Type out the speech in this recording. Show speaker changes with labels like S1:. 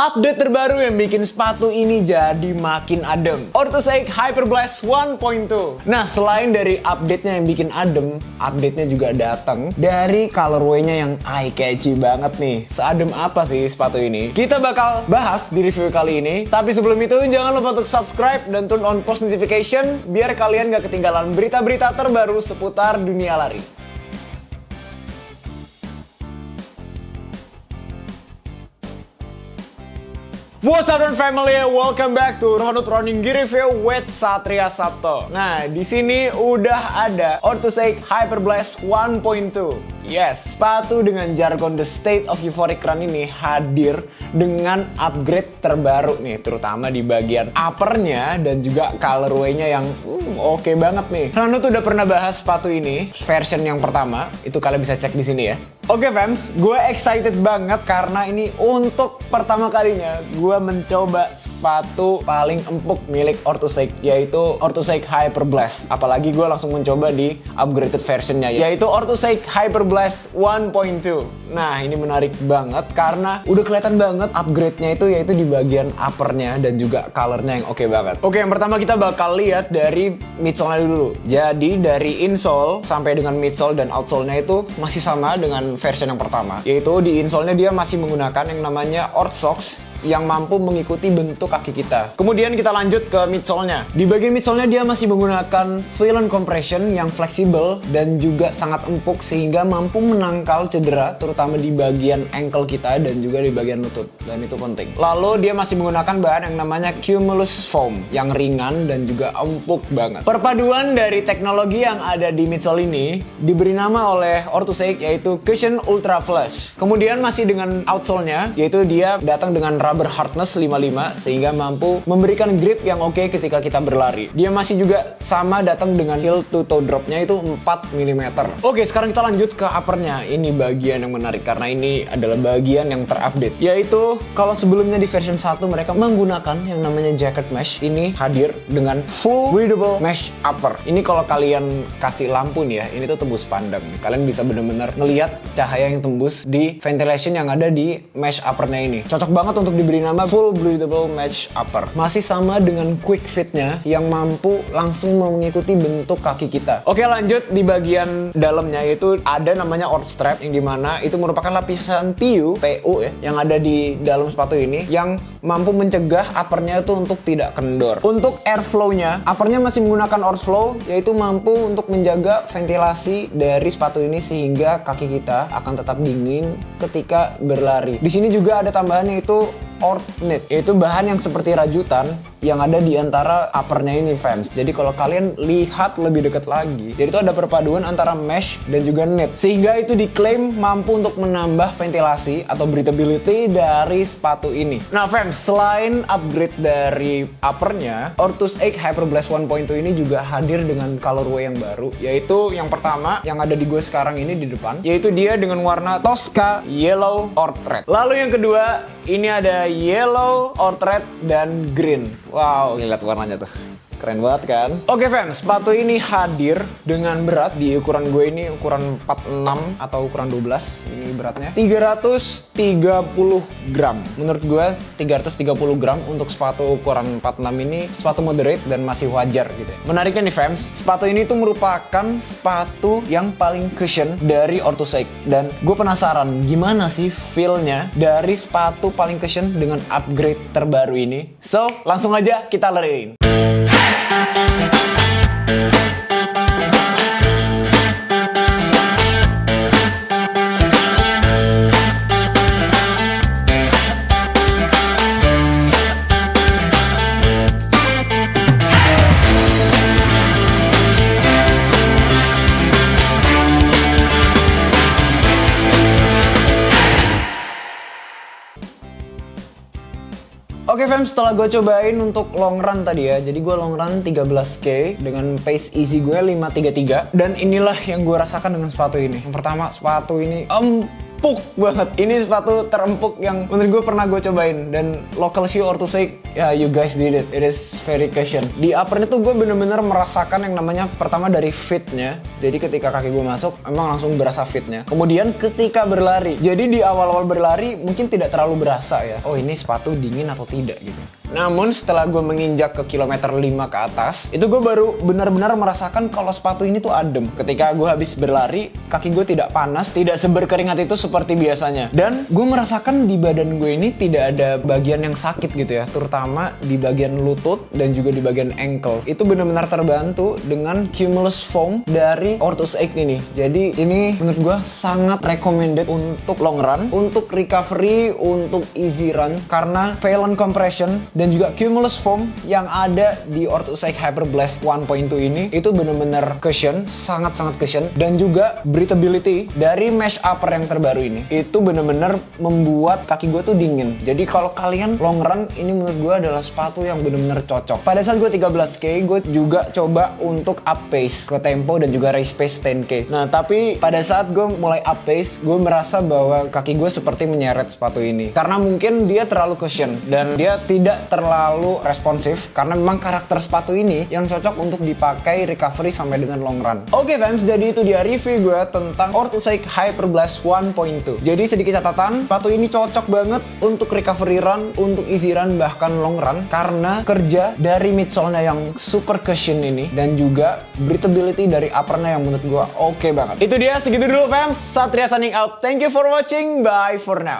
S1: Update terbaru yang bikin sepatu ini jadi makin adem. Orthosaik Hyperblast 1.2. Nah, selain dari update-nya yang bikin adem, update-nya juga datang dari colorway-nya yang eye-catchy banget nih. Seadem apa sih sepatu ini? Kita bakal bahas di review kali ini. Tapi sebelum itu, jangan lupa untuk subscribe dan turn on post notification biar kalian gak ketinggalan berita-berita terbaru seputar dunia lari. What's up family, welcome back to Runut Running Gear Review with Satria Sabto. Nah, di sini udah ada Orthosaik Hyperblast 1.2. Yes, sepatu dengan jargon The State of Euphoric Run ini hadir dengan upgrade terbaru nih, terutama di bagian uppernya dan juga colorway-nya yang oke banget nih. Runut udah pernah bahas sepatu ini, version yang pertama, itu kalian bisa cek di sini ya. Oke fans, gue excited banget karena ini untuk pertama kalinya gue mencoba sepatu paling empuk milik Orthosaik, yaitu Orthosaik Hyperblast. Apalagi gue langsung mencoba di upgraded versionnya, yaitu Orthosaik Hyperblast 1.2. Nah, ini menarik banget karena udah kelihatan banget upgrade-nya itu yaitu di bagian uppernya dan juga colornya yang oke banget. Oke, yang pertama kita bakal lihat dari midsole-nya dulu. Jadi dari insole sampai dengan midsole dan outsole-nya itu masih sama dengan version yang pertama, yaitu di insole-nya dia masih menggunakan yang namanya Orthsox yang mampu mengikuti bentuk kaki kita. Kemudian kita lanjut ke midsole-nya. Di bagian midsole-nya dia masih menggunakan Phylon compression yang fleksibel dan juga sangat empuk sehingga mampu menangkal cedera terutama di bagian ankle kita dan juga di bagian lutut, dan itu penting. Lalu dia masih menggunakan bahan yang namanya Cumulus Foam yang ringan dan juga empuk banget. Perpaduan dari teknologi yang ada di midsole ini diberi nama oleh Orthosaik yaitu Cushion Ultra Flush. Kemudian masih dengan outsole-nya, yaitu dia datang dengan rubber hardness 55 sehingga mampu memberikan grip yang oke ketika kita berlari. Dia masih juga sama datang dengan heel to toe drop-nya itu 4 mm. Oke, sekarang kita lanjut ke upper-nya. Ini bagian yang menarik karena ini adalah bagian yang terupdate. Yaitu kalau sebelumnya di version 1 mereka menggunakan yang namanya jacket mesh, ini hadir dengan full breathable mesh upper. Ini kalau kalian kasih lampu nih ya, ini tuh tembus pandang. Kalian bisa benar-benar ngelihat cahaya yang tembus di ventilation yang ada di mesh upper-nya ini. Cocok banget untuk diberi nama full breathable mesh upper. Masih sama dengan quick fit-nya yang mampu langsung mengikuti bentuk kaki kita. Oke, lanjut di bagian dalamnya, yaitu ada namanya Orthstrap yang dimana itu merupakan lapisan PU ya, yang ada di dalam sepatu ini yang mampu mencegah uppernya itu untuk tidak kendor. Untuk airflow-nya, uppernya masih menggunakan Orthflow, yaitu mampu untuk menjaga ventilasi dari sepatu ini sehingga kaki kita akan tetap dingin ketika berlari. Di sini juga ada tambahannya yaitu Orthknit, yaitu bahan yang seperti rajutan yang ada di antara uppernya ini fans. Jadi kalau kalian lihat lebih dekat lagi, jadi itu ada perpaduan antara mesh dan juga knit, sehingga itu diklaim mampu untuk menambah ventilasi atau breathability dari sepatu ini. Nah fans, selain upgrade dari uppernya, Orthosaik Hyperblast 1.2 ini juga hadir dengan colorway yang baru, yaitu yang pertama yang ada di gue sekarang ini di depan, yaitu dia dengan warna Tosca Yellow Orth Red. Lalu yang kedua, ini ada yellow, Orth Red, dan green. Wow, lihat warnanya tuh. Keren banget kan? Oke fans, sepatu ini hadir dengan berat di ukuran gue ini ukuran 46 atau ukuran 12. Ini beratnya 330 gram. Menurut gue 330 gram untuk sepatu ukuran 46 ini sepatu moderate dan masih wajar gitu ya. Menariknya nih fans, sepatu ini tuh merupakan sepatu yang paling cushion dari Orthosaik. Dan gue penasaran gimana sih feel-nya dari sepatu paling cushion dengan upgrade terbaru ini. So, langsung aja kita lariin. Oke fans, setelah gue cobain untuk long run tadi ya, jadi gue long run 13K dengan pace easy gue 5.33, dan inilah yang gue rasakan dengan sepatu ini. Yang pertama, sepatu ini empuk banget. Ini sepatu terempuk yang menurut gue pernah gue cobain. Dan local shoe orthosake, ya you guys did it. It is very cushion. Di uppernya tuh gue bener-bener merasakan yang namanya pertama dari fitnya. Jadi ketika kaki gue masuk, emang langsung berasa fitnya. Kemudian ketika berlari. Jadi di awal-awal berlari mungkin tidak terlalu berasa ya. Oh ini sepatu dingin atau tidak gitu. Namun setelah gue menginjak ke kilometer 5 ke atas, itu gue baru benar-benar merasakan kalau sepatu ini tuh adem. Ketika gue habis berlari, kaki gue tidak panas, tidak seberkeringat itu seperti biasanya. Dan gue merasakan di badan gue ini tidak ada bagian yang sakit gitu ya, terutama di bagian lutut dan juga di bagian ankle. Itu benar-benar terbantu dengan Cumulus Foam dari Orthosake ini. Jadi ini menurut gue sangat recommended untuk long run, untuk recovery, untuk easy run, karena Phylon Compression dan juga Cumulus Foam yang ada di Orthosake Hyperblast 1.2 ini itu bener-bener cushion, sangat-sangat cushion. Dan juga breathability dari mesh upper yang terbaru ini itu bener-bener membuat kaki gue tuh dingin. Jadi kalau kalian long run, ini menurut gue adalah sepatu yang bener-bener cocok. Pada saat gue 13K, gue juga coba untuk up pace ke tempo dan juga race pace 10K. Nah tapi pada saat gue mulai up pace, gue merasa bahwa kaki gue seperti menyeret sepatu ini karena mungkin dia terlalu cushion dan dia tidak terlalu responsif, karena memang karakter sepatu ini yang cocok untuk dipakai recovery sampai dengan long run. Oke fans, jadi itu dia review gue tentang Orthosake Hyperblast 1.2. Jadi sedikit catatan, sepatu ini cocok banget untuk recovery run, untuk easy run, bahkan long run, karena kerja dari midsole-nya yang super cushion ini dan juga breathability dari upper-nya yang menurut gue oke banget. Itu dia, segitu dulu fans. Satria signing out. Thank you for watching. Bye for now.